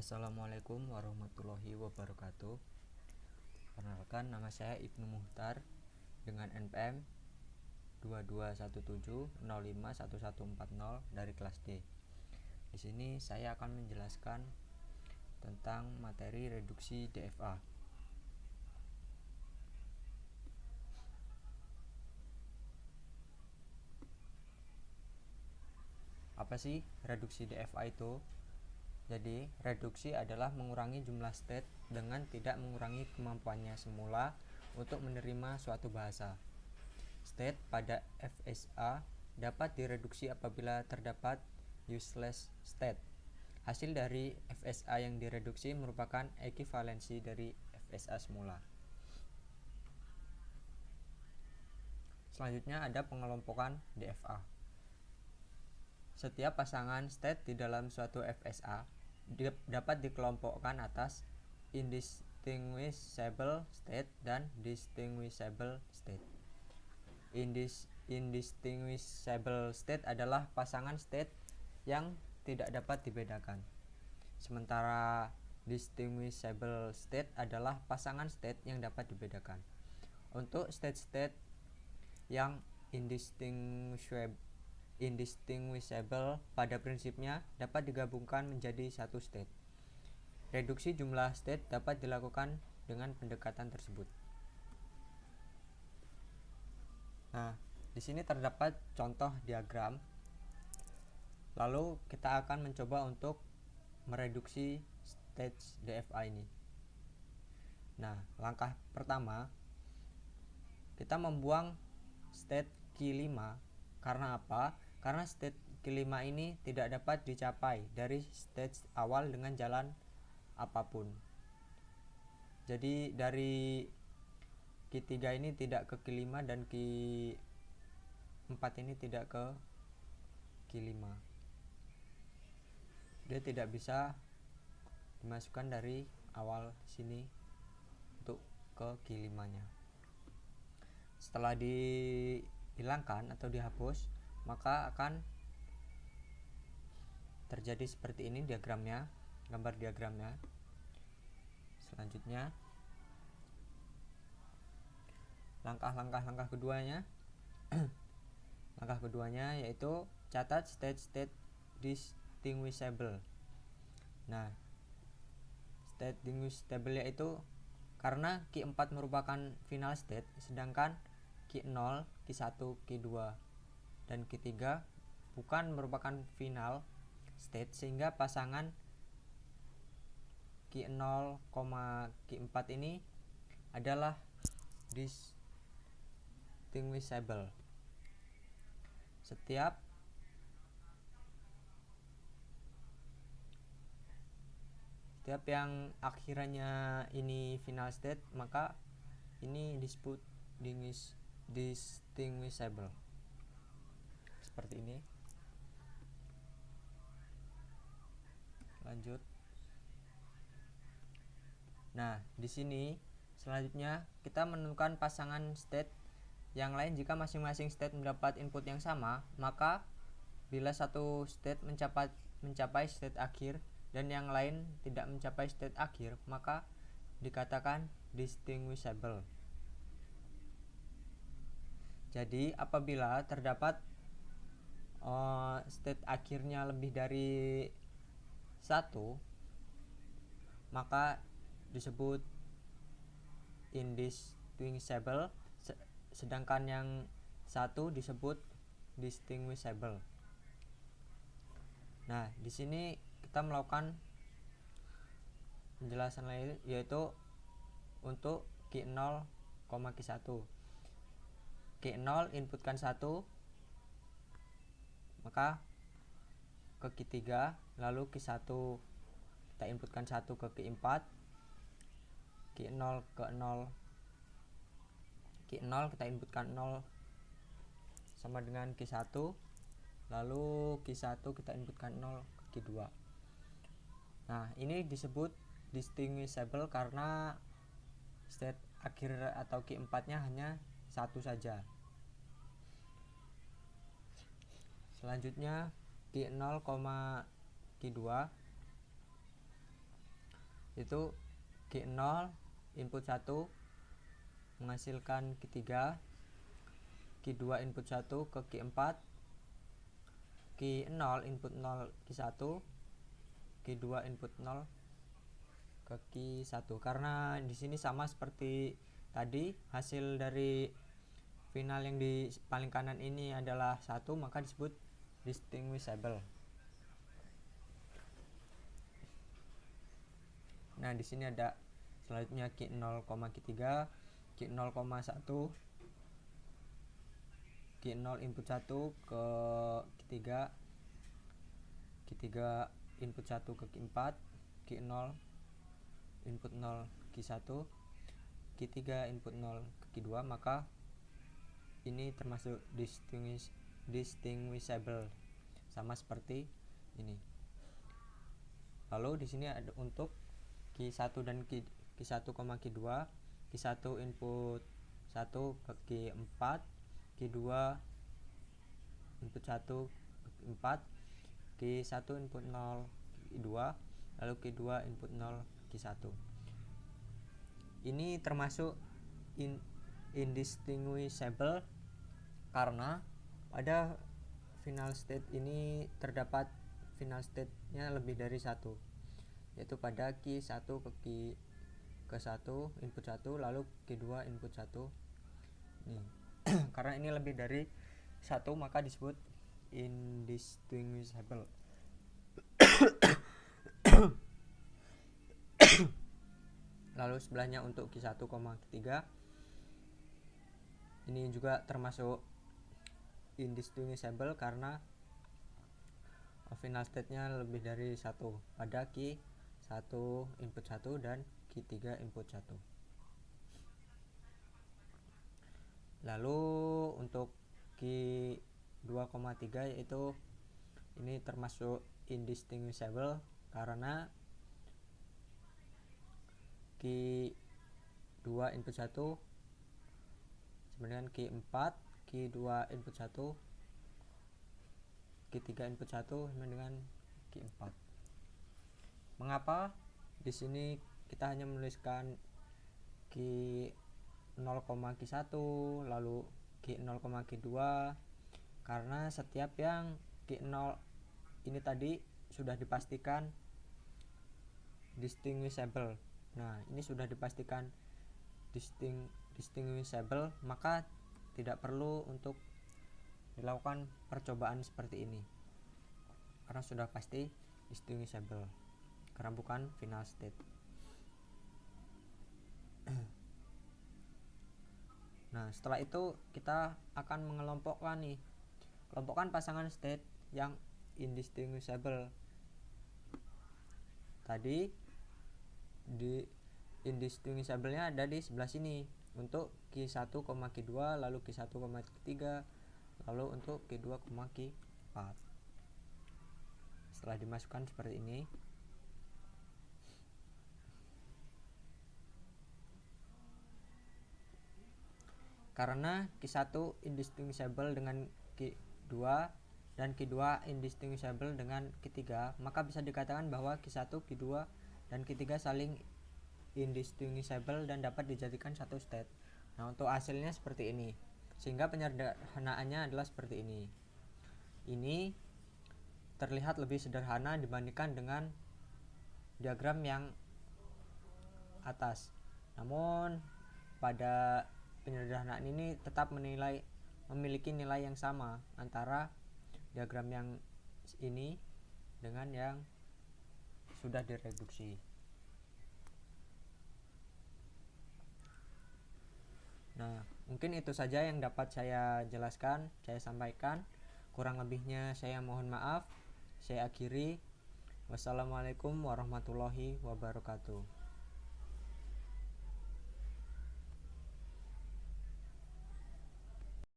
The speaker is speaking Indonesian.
Assalamualaikum warahmatullahi wabarakatuh. Perkenalkan, nama saya Ibnu Muhtar dengan NPM 2217051140 dari kelas D. Di sini saya akan menjelaskan tentang materi reduksi DFA. Apa sih reduksi DFA itu? Jadi, reduksi adalah mengurangi jumlah state dengan tidak mengurangi kemampuannya semula untuk menerima suatu bahasa. State pada FSA dapat direduksi apabila terdapat useless state. Hasil dari FSA yang direduksi merupakan ekivalensi dari FSA semula. Selanjutnya ada pengelompokan DFA. Setiap pasangan state di dalam suatu FSA dapat dikelompokkan atas indistinguishable state dan distinguishable state. Indistinguishable state adalah pasangan state yang tidak dapat dibedakan. Sementara distinguishable state adalah pasangan state yang dapat dibedakan. Untuk state-state yang indistinguishable pada prinsipnya dapat digabungkan menjadi satu state. Reduksi jumlah state dapat dilakukan dengan pendekatan tersebut. Nah, di sini terdapat contoh diagram. Lalu kita akan mencoba untuk mereduksi state DFA ini. Nah, langkah pertama kita membuang state Q5. Karena apa? Karena state Q5 ini tidak dapat dicapai dari stage awal dengan jalan apapun. Jadi dari Q3 ini tidak ke Q5 dan Q4 ini tidak ke Q5. Dia tidak bisa dimasukkan dari awal sini untuk ke Q5-nya. Setelah dihilangkan atau dihapus, maka akan terjadi seperti ini diagramnya, gambar diagramnya. Selanjutnya langkah keduanya langkah keduanya yaitu catat state distinguishable. Nah, state distinguishable yaitu karena Q4 merupakan final state, sedangkan Q0, Q1, Q2 dan Q3 bukan merupakan final state, sehingga pasangan Q0, Q4 ini adalah distinguishable. Setiap yang akhirnya ini final state, maka ini disebut distinguishable. Seperti ini. Lanjut. Nah, di sini selanjutnya kita menentukan pasangan state yang lain. Jika masing-masing state mendapat input yang sama, maka bila satu state mencapai state akhir dan yang lain tidak mencapai state akhir, maka dikatakan distinguishable. Jadi apabila terdapat state akhirnya lebih dari 1, maka disebut indistinguishable, sedangkan yang 1 disebut distinguishable. Nah, di sini kita melakukan penjelasan lain, yaitu untuk Q0, Q1. Q0 inputkan 1, maka ke Q3, lalu Q1 kita inputkan 1 ke Q4, Q0 ke 0, Q0 kita inputkan 0 sama dengan Q1, lalu Q1 kita inputkan 0 ke Q2. Nah, ini disebut distinguishable karena state akhir atau Q4 nya hanya 1 saja. Selanjutnya Q0, Q2 itu Q0 input 1 menghasilkan Q3, Q2 input 1 ke Q4, Q0 input 0 Q1, Q2 input 0 ke Q1. Karena di sini sama seperti tadi, hasil dari final yang di paling kanan ini adalah 1, maka disebut distinguishable. Nah, di sini ada selanjutnya Q0, Q3, Q0,1, Q0 input 1 ke Q3, Q3 input 1 ke Q4, Q0 input 0 Q1, Q3 input 0 ke Q2, maka ini termasuk distinguishable, sama seperti ini. Lalu di sini ada untuk Q1 dan Q1, Q2, Q1 input 1 ke Q4, Q2 input 1 ke Q4, Q1 input 0 Q2, lalu Q2 input 0 Q1. Ini termasuk indistinguishable karena pada final state ini terdapat final state-nya lebih dari satu, yaitu pada Q1 ke 1 input 1, lalu Q2 input 1. Nih. Karena ini lebih dari satu, maka disebut indistinguishable. Lalu sebelahnya untuk Q1, Q3 ini juga termasuk indistinguishable karena final state-nya lebih dari satu pada Q1 input 1 dan Q3 input 1. Lalu untuk Q2, 3 yaitu ini termasuk indistinguishable karena Q2 input 1 sama dengan Q4, Q2 input 1, Q3 input 1 sama dengan Q4. Mengapa di sini kita hanya menuliskan Q0, Q1 lalu Q0, Q2? Karena setiap yang Q0 ini tadi sudah dipastikan distinguishable. Nah, ini sudah dipastikan distinguishable, maka tidak perlu untuk dilakukan percobaan seperti ini karena sudah pasti distinguishable karena bukan final state. Nah, setelah itu kita akan mengelompokkan pasangan state yang indistinguishable. Tadi di indistinguishable-nya ada di sebelah sini untuk Q1, Q2, lalu Q1, Q3, lalu untuk Q2, Q4. Setelah dimasukkan seperti ini, karena Q1 indistinguishable dengan Q2 dan Q2 indistinguishable dengan Q3, maka bisa dikatakan bahwa Q1, Q2, dan Q3 saling indistinguishable dan dapat dijadikan satu state. Nah, untuk hasilnya seperti ini, sehingga penyederhanaannya adalah seperti ini. Ini terlihat lebih sederhana dibandingkan dengan diagram yang atas. Namun pada penyederhanaan ini tetap memiliki nilai yang sama antara diagram yang ini dengan yang sudah direduksi. Nah, mungkin itu saja yang dapat saya jelaskan, saya sampaikan. Kurang lebihnya saya mohon maaf. Saya akhiri. Wassalamualaikum warahmatullahi wabarakatuh.